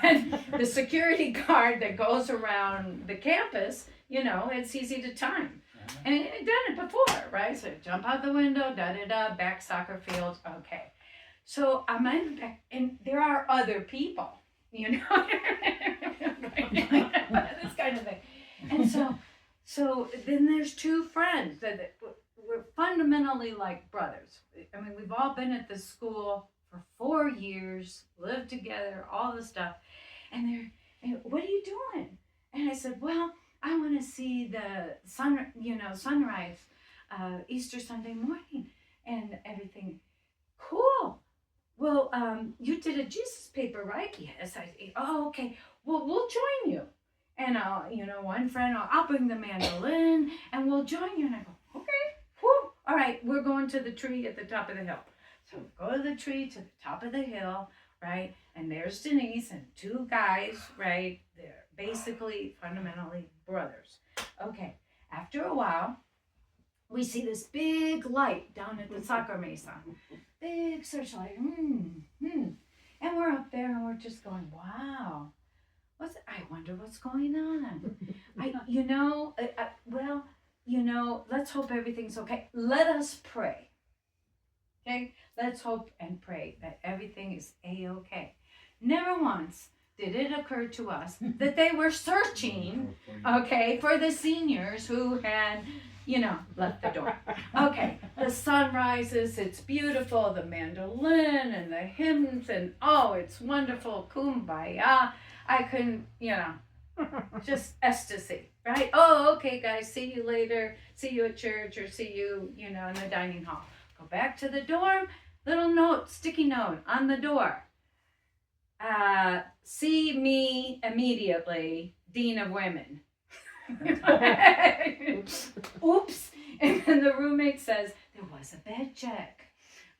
and the security guard that goes around the campus, it's easy to time. And you've done it before, right? So jump out the window, back soccer field, okay. So I'm in back, and there are other people, this kind of thing. And so then there's two friends that we're fundamentally like brothers. I mean, we've all been at this school for 4 years, lived together, all this stuff. And what are you doing? And I said, well, I want to see the sunrise Easter Sunday morning and everything. Cool. Well, you did a Jesus paper, right? Yes. Oh, okay. Well, we'll join you. And one friend, I'll bring the mandolin and we'll join you. And I go, okay, whew. All right, we're going to the tree at the top of the hill. So we go to the tree to the top of the hill. right? And there's Denise and two guys, right? They're basically fundamentally brothers. Okay, after a while, we see this big light down at the soccer mesa. Big searchlight. And we're up there and we're just going, wow. I wonder what's going on. Let's hope everything's okay. Let us pray. Okay? Let's hope and pray that everything is A-okay. Never once did it occur to us that they were searching, okay, for the seniors who had, left the door. Okay, the sun rises, it's beautiful, the mandolin and the hymns, and oh, it's wonderful, kumbaya. I couldn't, just ecstasy, right? Oh, okay, guys, see you later, see you at church, or see you, in the dining hall. Go back to the dorm, little note, sticky note on the door. See me immediately, Dean of Women. Oops. And then the roommate says, there was a bed check.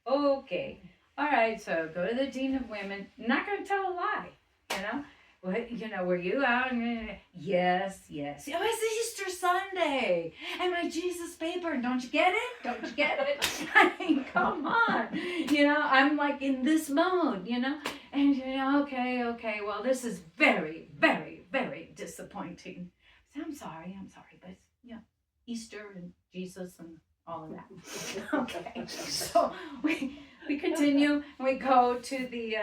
Okay. All right, so go to the Dean of Women. Not going to tell a lie, What, were you out? Yes. Oh, it's Easter Sunday. And my Jesus paper. Don't you get it? Don't you get it? I mean, come on. I'm like in this mode, And, okay. Well, this is very, very, very disappointing. I'm sorry, but, Easter and Jesus and all of that. Okay. So we continue and we go to the,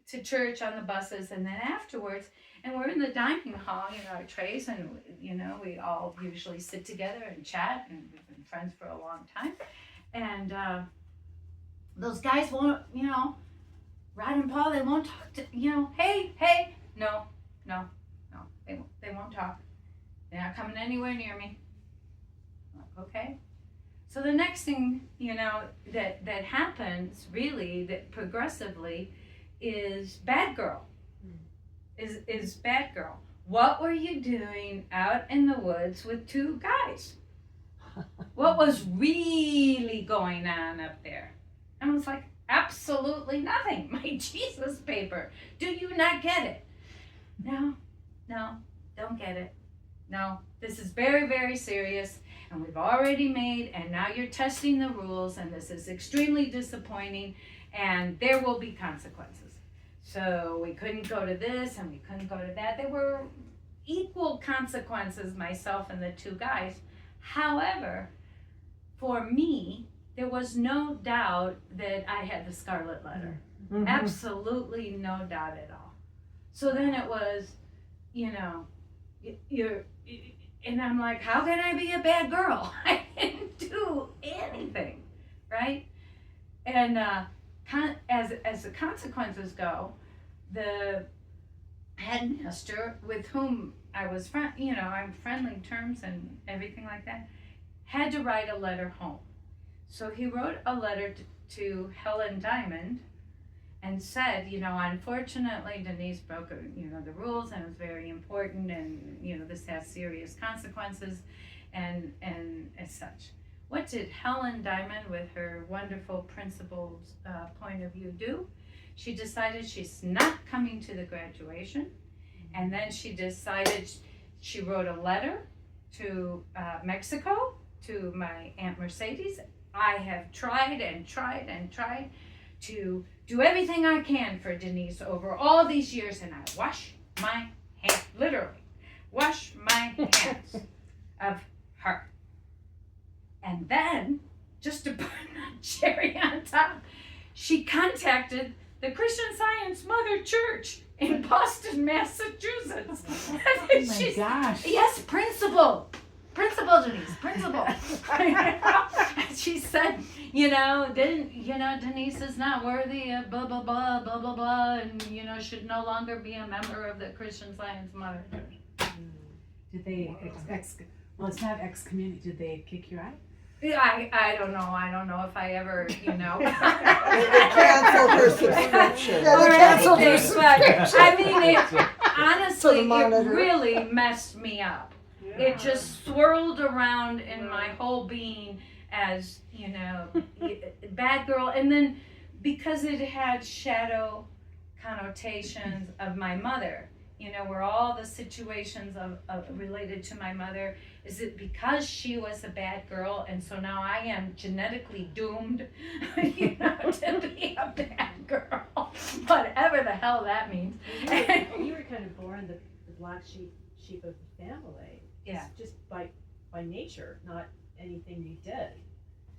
to church on the buses, and then afterwards, and we're in the dining hall, our trays, and we all usually sit together and chat, and we've been friends for a long time, and those guys won't, Rod and Paul, they won't talk to, hey, no, they won't talk. They're not coming anywhere near me. I'm like, okay. So the next thing, that happens really, that progressively, is bad girl. Is bad girl. What were you doing out in the woods with two guys? What was really going on up there? And I was like, absolutely nothing. My Jesus paper. Do you not get it? No, don't get it. No, this is very, very serious, and we've already made, and now you're testing the rules, and this is extremely disappointing, and there will be consequences. So we couldn't go to this, and we couldn't go to that. There were equal consequences, myself and the two guys. However, for me, there was no doubt that I had the scarlet letter. Mm-hmm. Absolutely no doubt at all. So then it was, and I'm like, how can I be a bad girl? I didn't do anything, right? And as the consequences go, the headmaster, with whom I was I'm friendly terms and everything like that, had to write a letter home. So he wrote a letter to Helen Diamond and said, unfortunately Denise broke, the rules, and it was very important, and, this has serious consequences, and as such. What did Helen Diamond, with her wonderful principled point of view, do? She decided she's not coming to the graduation, and then she decided, she wrote a letter to Mexico, to my Aunt Mercedes. I have tried to do everything I can for Denise over all these years, and I wash my hands, literally, wash my hands of her. And then, just to put a cherry on top, she contacted the Christian Science Mother Church in Boston, Massachusetts. Oh my gosh. Yes, principal Denise, principal. She said, Denise is not worthy of blah, blah, blah, blah, blah, blah, and, should no longer be a member of the Christian Science Mother Church. Did they well, it's not excommunicate, did they kick you out? Yeah, I don't know. I don't know if I ever, They canceled her subscription. Yeah, they canceled her subscription. I mean, honestly, For the it monitor. really messed me up. It just swirled around in my whole being as, bad girl. And then because it had shadow connotations of my mother. You know, were all the situations of related to my mother. Is it because she was a bad girl, and so now I am genetically doomed, you know, to be a bad girl? Whatever the hell that means. You were kind of born the black sheep of the family. Yeah. Just by nature, not anything you did.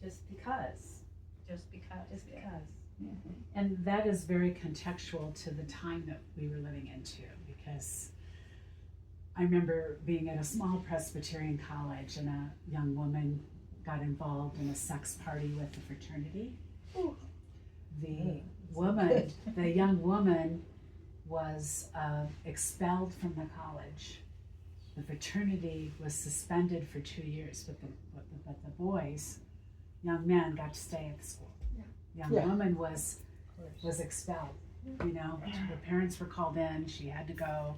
Just because. Just because. Just because. And that is very contextual to the time that we were living into, because I remember being at a small Presbyterian college and a young woman got involved in a sex party with the fraternity. Ooh. The young woman was expelled from the college. The fraternity was suspended for 2 years, but the boys, young men, got to stay at the school. Young woman was expelled. You know, her parents were called in. She had to go,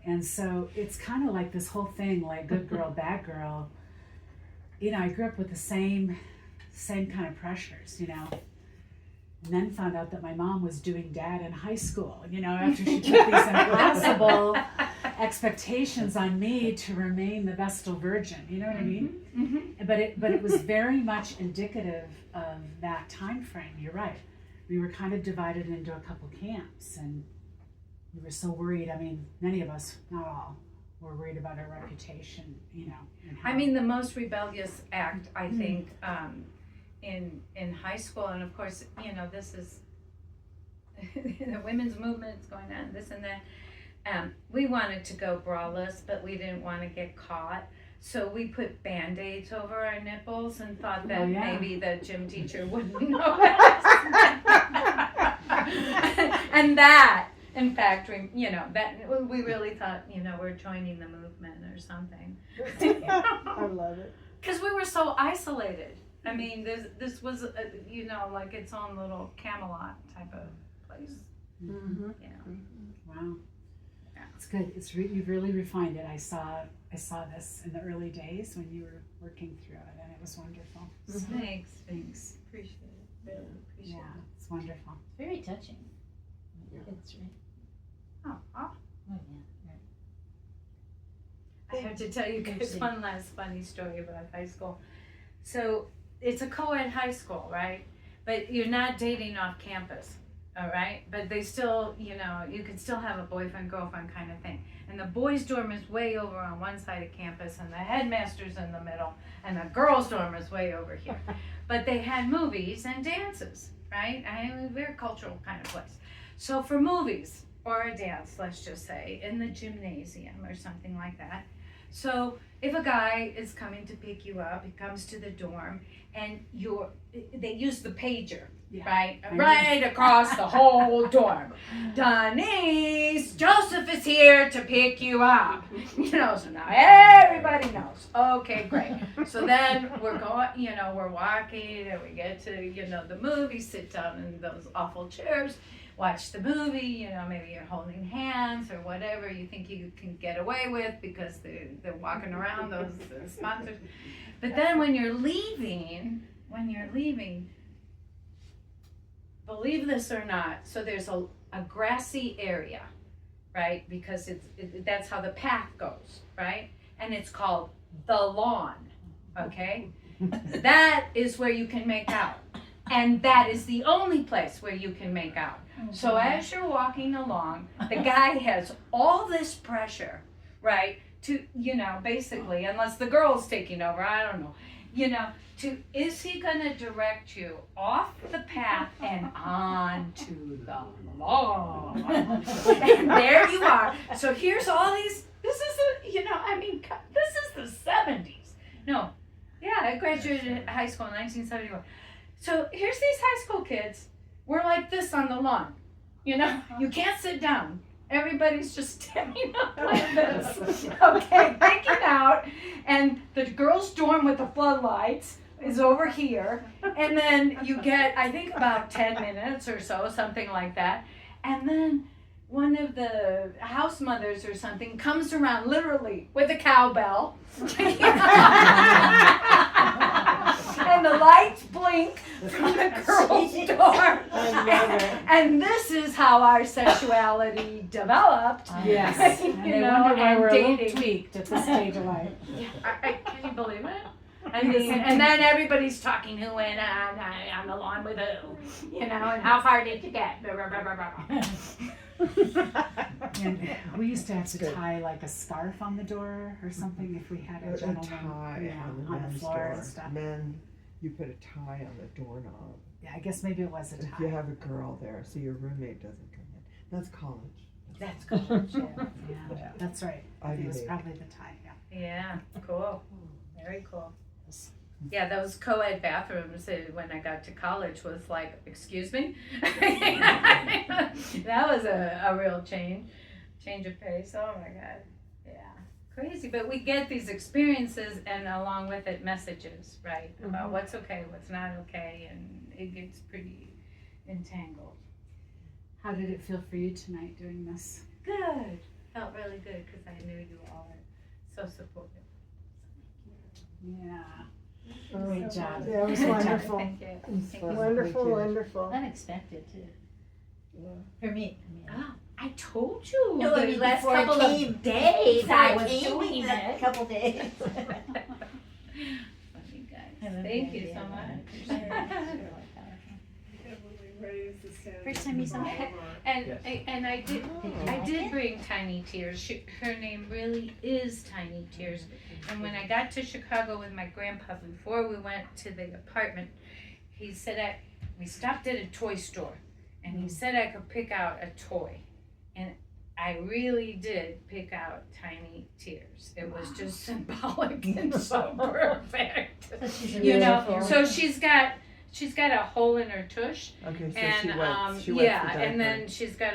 and so it's kind of like this whole thing, like good girl, bad girl. You know, I grew up with the same kind of pressures. You know, and then found out that my mom was doing dad in high school. You know, after she put these impossible expectations on me to remain the Vestal Virgin. You know what I mean? Mm-hmm. But it was very much indicative of that time frame. You're right. We were kind of divided into a couple camps, and we were so worried. I mean, many of us, not all, were worried about our reputation. You know. And how, I mean, the most rebellious act, I think, in high school, and of course, you know, this is the women's movement's going on, this and that. We wanted to go braless, but we didn't want to get caught. So we put Band-Aids over our nipples and thought that maybe the gym teacher wouldn't notice. And that, in fact, we really thought, you know, we're joining the movement or something. I love it. Because we were so isolated. I mean, this was, you know, like its own little Camelot type of place. Mm-hmm. Yeah. wow, it's good. You've really refined it. I saw this in the early days when you were working through it, and it was wonderful. Thanks. Appreciate it. Really appreciate Yeah, it's wonderful. Very touching. It's right. it. Oh, Oh yeah. I have to tell you guys one last funny story about high school. So it's a co-ed high school, right? But you're not dating off campus, all right? But they still, you know, you can still have a boyfriend, girlfriend kind of thing. And the boys' dorm is way over on one side of campus, and the headmaster's in the middle, and the girls' dorm is way over here. But they had movies and dances, right? I mean, a very cultural kind of place. So for movies, or a dance, let's just say, in the gymnasium or something like that. So if a guy is coming to pick you up, he comes to the dorm, and they use the pager, right? Right across the whole dorm. Denise, Joseph is here to pick you up. You know, so now everybody knows. Okay, great. So then we're going, you know, we're walking, and we get to, you know, the movie, sit down in those awful chairs, watch the movie, you know, maybe you're holding hands or whatever you think you can get away with because they're walking around, those sponsors. But then when you're leaving, believe this or not, so there's a grassy area, right? Because that's how the path goes, right? And it's called the lawn, okay? That is where you can make out. And that is the only place where you can make out. So as you're walking along, the guy has all this pressure, right? To, you know, basically, unless the girl's taking over, I don't know, you know, is he gonna direct you off the path and onto the lawn? And there you are. So here's all these, this is the 70s. No, yeah, I graduated high school in 1971. So here's these high school kids. We're like this on the lawn. You know, you can't sit down. Everybody's just standing up like this. Okay, making out. And the girls' dorm with the floodlights is over here. And then you get, I think, about 10 minutes or so, something like that. And then one of the house mothers or something comes around literally with a cowbell. And when the lights blink from the girls' door. I love it. And this is how our sexuality developed. Yes. You And they know, wonder why and we're a little dating. tweaked at this stage of life. Can you believe it? I mean, and then everybody's talking who went on the lawn with who, you know, and how far did you get? Blah, blah, blah, blah, blah. And we used to have to good. tie like a scarf on the door or something if we had a A gentleman tie on the on the men's floor door. and stuff. Men, you put a tie on the doorknob. Yeah, I guess maybe it was a If tie. you have a girl there, so your roommate doesn't come in. That's college. That's good. Yeah, that's right. I think it was Ivy League. probably the tie. Yeah. Yeah, cool. Very cool. Yeah, those co-ed bathrooms when I got to college was like, excuse me? That was a real change of pace. Oh my God. Yeah, crazy. But we get these experiences and along with it messages, right? About what's okay, what's not okay, and it gets pretty entangled. How did it feel for you tonight doing this? Good. Felt really good because I knew you all are so supportive. Yeah. Great job. Yeah, it was Good job. wonderful. Thank you. Thank you. Wonderful, so much. wonderful. Unexpected too. Yeah. For me. Oh, I told you No, I the mean, last before couple I of came, days before I was came, doing a it. couple days. Funny guys. I love Thank the you idea so of much. that. Heavily raise the standard. First time you saw it? And Yes. I did Did you I like did it? bring Tiny Tears. Her name really is Tiny Tears. And when I got to Chicago with my grandpa, before we went to the apartment, he said we stopped at a toy store, and he said I could pick out a toy, and I really did pick out Tiny Tears. It was just symbolic and so perfect. So she's a You know, beautiful- so she's got a hole in her tush, Okay, so and she wets, she wets the yeah, diaper. and then she's got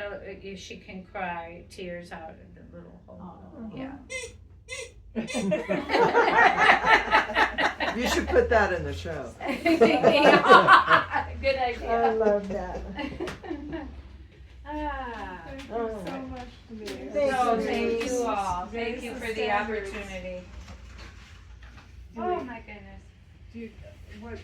she can cry tears out of the little hole. Yeah. You should put that in the show. Good idea. I love that. Ah. Thank you All so right. much, Denise. Thank you all. Raise Thank you the for the standards. opportunity. Do Oh we- my goodness. do you- what